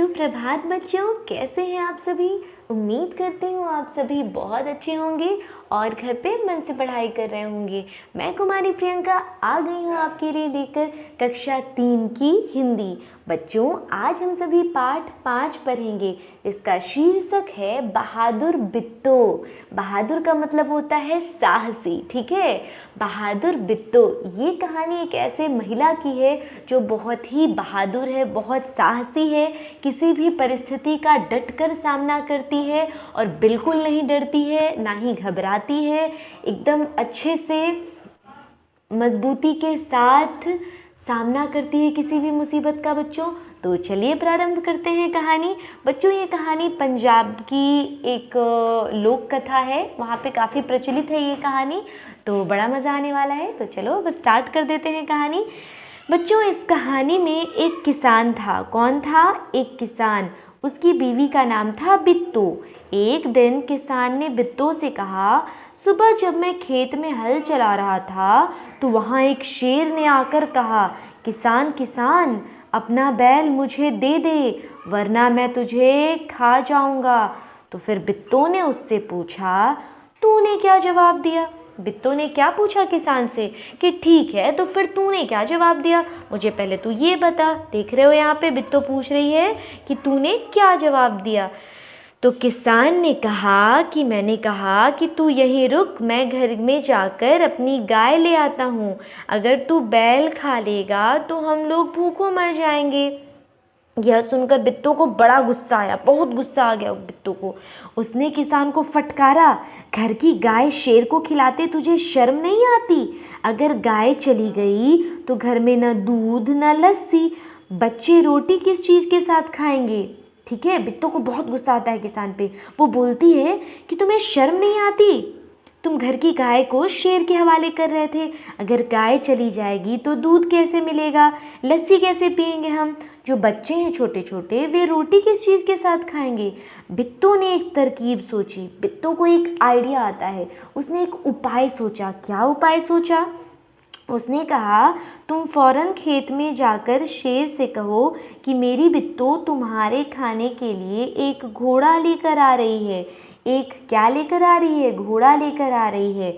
सुप्रभात बच्चों, कैसे हैं आप सभी। उम्मीद करती हूँ आप सभी बहुत अच्छे होंगे और घर पे मन से पढ़ाई कर रहे होंगे। मैं कुमारी प्रियंका आ गई हूँ आपके लिए लेकर कक्षा 3 की हिंदी। बच्चों, आज हम सभी पाठ 5 पढ़ेंगे। इसका शीर्षक है बहादुर बिट्टो। बहादुर का मतलब होता है साहसी, ठीक है। बहादुर बिट्टो ये कहानी एक ऐसे महिला की है जो बहुत ही बहादुर है, बहुत साहसी है, किसी भी परिस्थिति का डटकर सामना करती है और बिल्कुल नहीं डरती है, ना ही घबराती है। एकदम अच्छे से मजबूती के साथ सामना करती है किसी भी मुसीबत का। बच्चों, तो चलिए प्रारंभ करते हैं कहानी। बच्चों, ये कहानी पंजाब की एक लोक कथा है, वहाँ पे काफ़ी प्रचलित है ये कहानी, तो बड़ा मज़ा आने वाला है। तो चलो अब स्टार्ट कर देते हैं कहानी। बच्चों, इस कहानी में एक किसान था। कौन था? एक किसान। उसकी बीवी का नाम था बिट्टू। एक दिन किसान ने बिट्टू से कहा, सुबह जब मैं खेत में हल चला रहा था तो वहाँ एक शेर ने आकर कहा, किसान किसान, अपना बैल मुझे दे दे वरना मैं तुझे खा जाऊंगा। तो फिर बिट्टू ने उससे पूछा, तूने क्या जवाब दिया? बिट्टू ने क्या पूछा किसान से कि ठीक है, तो फिर तूने क्या जवाब दिया, मुझे पहले तू ये बता। देख रहे हो यहाँ पे बिट्टू पूछ रही है कि तूने क्या जवाब दिया। तो किसान ने कहा कि मैंने कहा कि तू यहीं रुक, मैं घर में जाकर अपनी गाय ले आता हूँ। अगर तू बैल खा लेगा तो हम लोग भूखों मर जाएंगे। यह सुनकर बिट्टू को बड़ा गुस्सा आया, बहुत गुस्सा आ गया बिट्टू को। उसने किसान को फटकारा, घर की गाय शेर को खिलाते तुझे शर्म नहीं आती? अगर गाय चली गई तो घर में न दूध न लस्सी, बच्चे रोटी किस चीज़ के साथ खाएंगे? ठीक है, बिट्टू को बहुत गुस्सा आता है किसान पे। वो बोलती है कि तुम्हें शर्म नहीं आती? तुम घर की गाय को शेर के हवाले कर रहे थे। अगर गाय चली जाएगी तो दूध कैसे मिलेगा, लस्सी कैसे पिएंगे हम? जो बच्चे हैं छोटे छोटे, वे रोटी किस चीज़ के साथ खाएंगे? बिट्टू ने एक तरकीब सोची। बिट्टू को एक आइडिया आता है। उसने एक उपाय सोचा। क्या उपाय सोचा? उसने कहा, तुम फौरन खेत में जाकर शेर से कहो कि मेरी बिट्टू तुम्हारे खाने के लिए एक घोड़ा लेकर आ रही है। एक क्या लेकर आ रही है? घोड़ा लेकर आ रही है।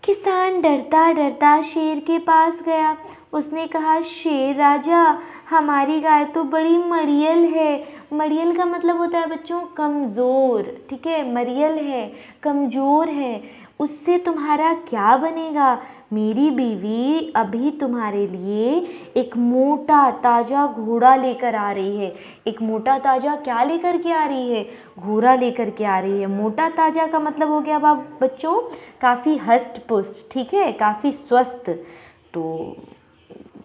किसान डरता डरता शेर के पास गया। उसने कहा, शेर राजा, हमारी गाय तो बड़ी मड़ियल है। मड़ियल का मतलब होता है बच्चों कमज़ोर, ठीक है। मरियल है, कमज़ोर है, उससे तुम्हारा क्या बनेगा? मेरी बीवी अभी तुम्हारे लिए एक मोटा ताज़ा घोड़ा लेकर आ रही है। एक मोटा ताज़ा क्या लेकर के आ रही है? घोड़ा लेकर के आ रही है। मोटा ताज़ा का मतलब हो गया बच्चों काफ़ी हष्ट पुष्ट, ठीक है, काफ़ी स्वस्थ। तो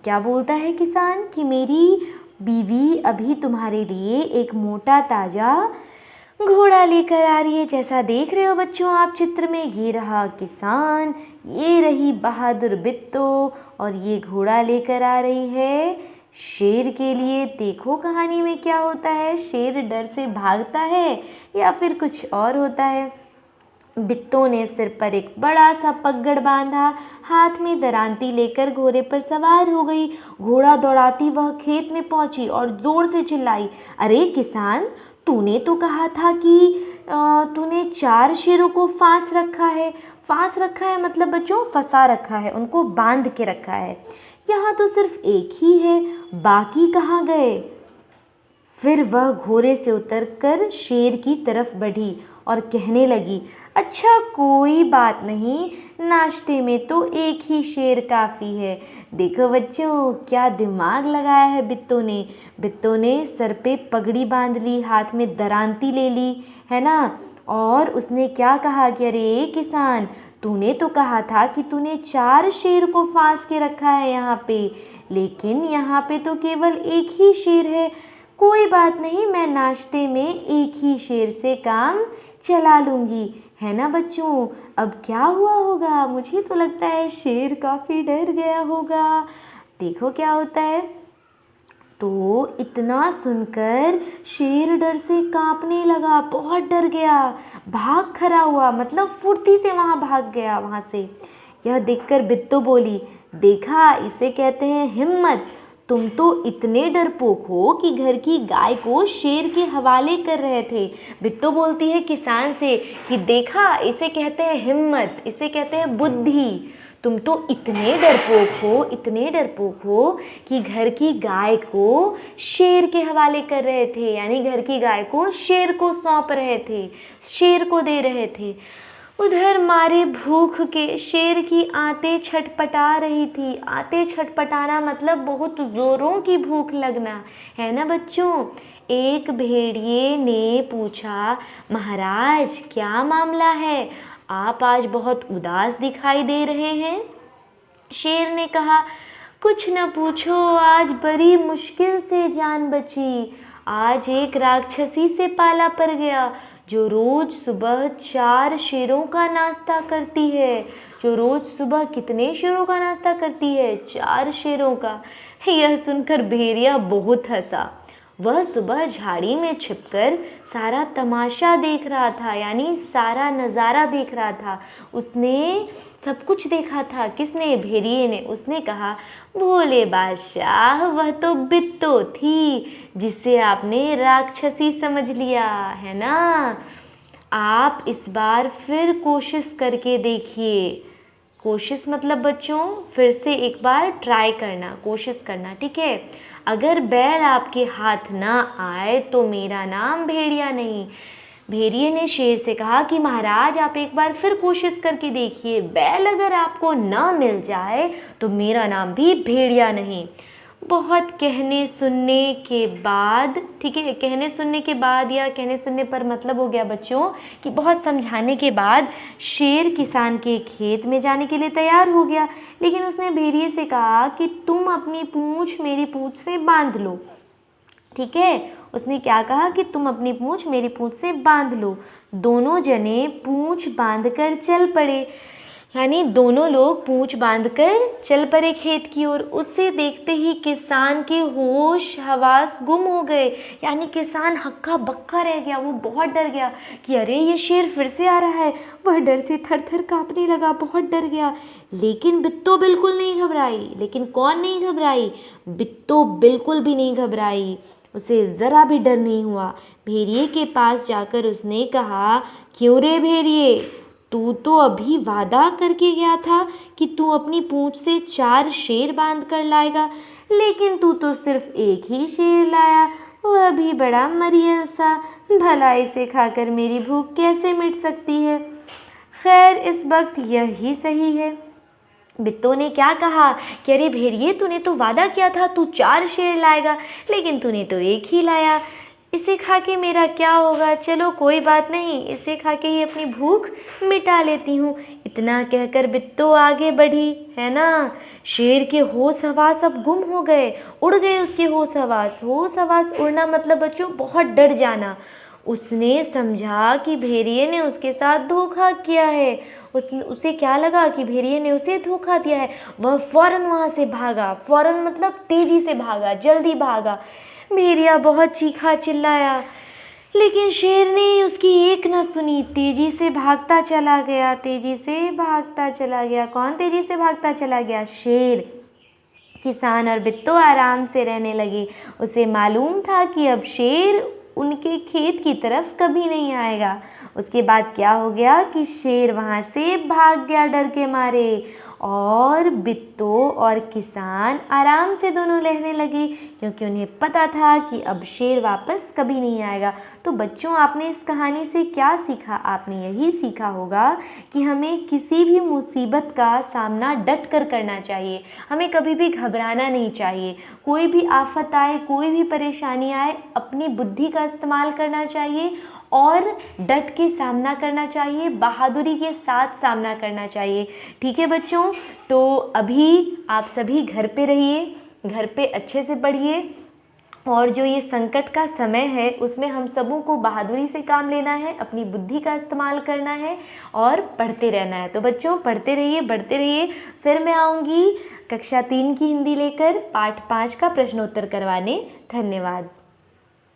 क्या बोलता है किसान कि मेरी बीवी अभी तुम्हारे लिए एक मोटा ताज़ा घोड़ा लेकर आ रही है। जैसा देख रहे हो बच्चों आप चित्र में, ये रहा किसान, ये रही बहादुर बिट्टू और ये घोड़ा लेकर आ रही है शेर के लिए। देखो कहानी में क्या होता है, शेर डर से भागता है या फिर कुछ और होता है। बिट्टू ने सिर पर एक बड़ा सा पगड़ बांधा, हाथ में दरांती लेकर घोड़े पर सवार हो गई। घोड़ा दौड़ाती वह खेत में पहुंची और जोर से चिल्लाई, अरे किसान, तूने तो कहा था कि तूने 4 शेरों को फांस रखा है। फांस रखा है मतलब बच्चों फंसा रखा है, उनको बांध के रखा है। यहाँ तो सिर्फ एक ही है, बाकी कहाँ गए? फिर वह घोड़े से उतरकर शेर की तरफ बढ़ी और कहने लगी, अच्छा कोई बात नहीं, नाश्ते में तो एक ही शेर काफ़ी है। देखो बच्चों क्या दिमाग लगाया है बिट्टू ने। बिट्टू ने सर पे पगड़ी बांध ली, हाथ में दरांती ले ली, है ना। और उसने क्या कहा कि अरे किसान, तूने तो कहा था कि तूने 4 शेर को फांस के रखा है यहाँ पे, लेकिन यहाँ पे तो केवल एक ही शेर है। कोई बात नहीं, मैं नाश्ते में एक ही शेर से काम चला लूँगी, है ना बच्चों। अब क्या हुआ होगा? मुझे तो लगता है शेर काफ़ी डर गया होगा। देखो क्या होता है। तो इतना सुनकर शेर डर से कांपने लगा, बहुत डर गया, भाग खड़ा हुआ, मतलब फुर्ती से वहाँ भाग गया वहाँ से। यह देखकर बिट्टू बोली, देखा, इसे कहते हैं हिम्मत। तुम तो इतने डरपोक हो कि घर की गाय को शेर के हवाले कर रहे थे। बिट्टू बोलती है किसान से कि देखा, इसे कहते हैं हिम्मत, इसे कहते हैं बुद्धि। तुम तो इतने डरपोक हो कि घर की गाय को शेर के हवाले कर रहे थे, यानी घर की गाय को शेर को सौंप रहे थे, शेर को दे रहे थे। उधर मारे भूख के शेर की आंतें छटपटा रही थी। आंतें छटपटाना मतलब बहुत ज़ोरों की भूख लगना, है ना बच्चों। एक भेड़िए ने पूछा, महाराज क्या मामला है, आप आज बहुत उदास दिखाई दे रहे हैं। शेर ने कहा, कुछ न पूछो, आज बड़ी मुश्किल से जान बची। आज एक राक्षसी से पाला पड़ गया जो रोज सुबह 4 शेरों का नाश्ता करती है। जो रोज सुबह कितने शेरों का नाश्ता करती है? 4 शेरों का। यह सुनकर भेड़िया बहुत हंसा। वह सुबह झाड़ी में छिपकर सारा तमाशा देख रहा था, यानी सारा नज़ारा देख रहा था। उसने सब कुछ देखा था। किसने? भेड़िए ने। उसने कहा, भोले बादशाह, वह तो बिट्टू थी जिसे आपने राक्षसी समझ लिया है ना। आप इस बार फिर कोशिश करके देखिए। कोशिश मतलब बच्चों फिर से एक बार ट्राई करना, कोशिश करना, ठीक है। अगर बैल आपके हाथ ना आए तो मेरा नाम भेड़िया नहीं। भेड़िए ने शेर से कहा कि महाराज आप एक बार फिर कोशिश करके देखिए, बैल अगर आपको ना मिल जाए तो मेरा नाम भी भेड़िया नहीं। बहुत कहने सुनने के बाद, ठीक है, कहने सुनने के बाद या कहने सुनने पर मतलब हो गया बच्चों कि बहुत समझाने के बाद शेर किसान के खेत में जाने के लिए तैयार हो गया। लेकिन उसने भेड़िए से कहा कि तुम अपनी पूंछ मेरी पूंछ से बांध लो, ठीक है। उसने क्या कहा कि तुम अपनी पूंछ मेरी पूंछ से बांध लो। दोनों जने पूंछ बांधकर चल पड़े, यानी दोनों लोग पूंछ बांधकर चल पड़े खेत की ओर। उसे देखते ही किसान के होश हवास गुम हो गए, यानी किसान हक्का बक्का रह गया। वो बहुत डर गया कि अरे ये शेर फिर से आ रहा है। वह डर से थर थर कांपने लगा, बहुत डर गया। लेकिन बिट्टू बिल्कुल नहीं घबराई। लेकिन कौन नहीं घबराई? बिट्टू बिल्कुल भी नहीं घबराई। उसे ज़रा भी डर नहीं हुआ। भेड़िए के पास जाकर उसने कहा, क्यों रे भेड़िए, तू तो अभी वादा करके गया था कि तू अपनी पूंछ से 4 शेर बांध कर लाएगा, लेकिन तू तो सिर्फ एक ही शेर लाया, वह भी बड़ा मरियल सा। भला इसे खाकर मेरी भूख कैसे मिट सकती है। खैर इस वक्त यही सही है। बिट्टू ने क्या कहा कि अरे भेड़िए, तूने तो वादा किया था तू 4 शेर लाएगा, लेकिन तूने तो एक ही लाया। इसे खा के मेरा क्या होगा। चलो कोई बात नहीं, इसे खा के ही अपनी भूख मिटा लेती हूँ। इतना कहकर बिट्टू आगे बढ़ी, है ना। शेर के होश हवास अब गुम हो गए, उड़ गए उसके होश हवास। होश हवास उड़ना मतलब बच्चों बहुत डर जाना। उसने समझा कि भेड़िए ने उसके साथ धोखा किया है। उसे क्या लगा कि भेड़िए ने उसे धोखा दिया है। वह फ़ौरन वहाँ से भागा। फ़ौरन मतलब तेज़ी से भागा, जल्दी भागा। भेड़िया बहुत चीखा चिल्लाया, लेकिन शेर ने उसकी एक न सुनी। तेज़ी से भागता चला गया, तेज़ी से भागता चला गया। कौन तेज़ी से भागता चला गया? शेर। किसान और बिट्टू आराम से रहने लगे। उसे मालूम था कि अब शेर उनके खेत की तरफ कभी नहीं आएगा। उसके बाद क्या हो गया कि शेर वहाँ से भाग गया डर के मारे, और बिट्टू और किसान आराम से दोनों रहने लगे, क्योंकि उन्हें पता था कि अब शेर वापस कभी नहीं आएगा। तो बच्चों, आपने इस कहानी से क्या सीखा? आपने यही सीखा होगा कि हमें किसी भी मुसीबत का सामना डट कर करना चाहिए। हमें कभी भी घबराना नहीं चाहिए। कोई भी आफत आए, कोई भी परेशानी आए, अपनी बुद्धि का इस्तेमाल करना चाहिए और डट के सामना करना चाहिए, बहादुरी के साथ सामना करना चाहिए। ठीक है बच्चों, तो अभी आप सभी घर पे रहिए, घर पे अच्छे से पढ़िए, और जो ये संकट का समय है उसमें हम सबों को बहादुरी से काम लेना है, अपनी बुद्धि का इस्तेमाल करना है और पढ़ते रहना है। तो बच्चों, पढ़ते रहिए, बढ़ते रहिए। फिर मैं आऊँगी कक्षा 3 की हिंदी लेकर पाठ 5 का प्रश्नोत्तर करवाने। धन्यवाद।